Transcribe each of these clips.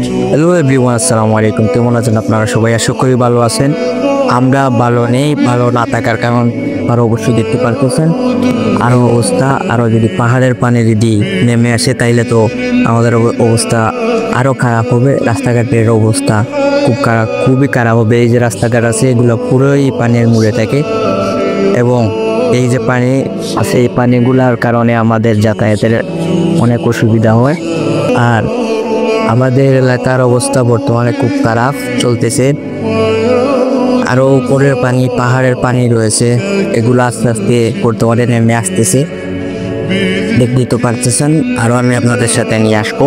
Hello everyone, আসসালামু আলাইকুম। কেমন আছেন আপনারা সবাই? আশা করি ভালো আছেন। আমরা ভালো নেই, ভালো না থাকার কারণ আরও অবশ্যই দেখতে পারতেছেন আরও অবস্থা। আরও যদি পাহাড়ের পানি যদি নেমে আসে তাইলে তো আমাদের অবস্থা আরও খারাপ হবে। রাস্তাঘাটের অবস্থা খুবই খারাপ হবে। এই যে রাস্তাঘাট আছে এগুলো পুরোই পানির মুড়ে থাকে এবং এই যে পানি আছে এই পানিগুলার কারণে আমাদের যাতায়াতের অনেক অসুবিধা হয়। আর আমাদের এলাকার অবস্থা বর্তমানে খুব খারাপ চলতেছে। আরও উপরের পানি, পাহাড়ের পানি রয়েছে, এগুলো আস্তে আস্তে বর্তমানে নেমে আসতেছে, দেখতেই তো পারতেছেন। আরও আমি আপনাদের সাথে নিয়ে আসবো।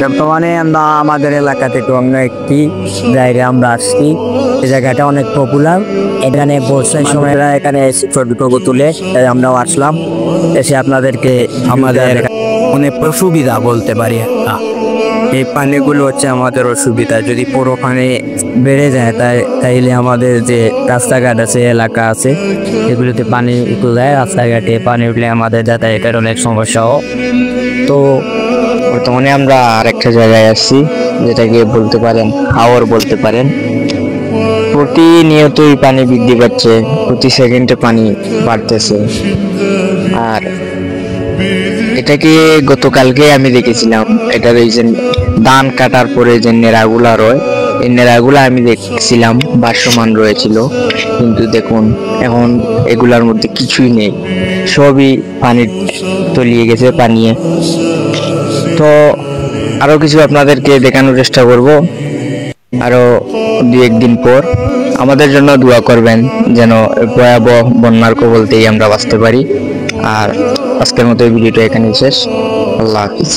বর্তমানে আমরা আমাদের এলাকা থেকে অন্য একটি জায়গায় আমরা আসছি। এই জায়গাটা অনেক পপুলার। এখানে বর্ষার সময় এখানে ফটো তুলে আমরাও আসলাম। এসে আপনাদেরকে আমাদের অনেক অসুবিধা বলতে পারি। এই পানিগুলো হচ্ছে আমাদের অসুবিধা। যদি পুরো পানি বেড়ে যায় তাইলে আমাদের যে রাস্তাঘাট আছে, এলাকা আছে, এগুলোতে পানি উঠে যায়। রাস্তাঘাটে পানি উঠলে আমাদের যাতায়াতের অনেক সমস্যা হয়। তো বর্তমানে আমরা আরেকটা জায়গায় আসছি, যেটাকে বলতে পারেন হাওর বলতে পারেন। প্রতিনিয়তই পানি বৃদ্ধি পাচ্ছে, প্রতি সেকেন্ডে পানি বাড়তেছে। আর এটাকে গতকালকে আমি দেখেছিলাম, এটার ওই যে ধান কাটার পরে যে নেড়াগুলা রয়, এই নেড়াগুলা আমি দেখছিলাম ভাসমান রয়েছিল। কিন্তু দেখুন এখন এগুলার মধ্যে কিছুই নেই, সবই পানির তলিয়ে গেছে পানিয়ে। তো আরো কিছু আপনাদেরকে দেখানোর চেষ্টা করব আরো 2-1 দিন পর। আমাদের জন্য দোয়া করবেন যেন ভয়াবহ বন্যার কবলতেই আমরা বাঁচতে পারি। আর আজকের মতো এই ভিডিওটা এখানেই শেষ। আল্লাহ হাফিজ।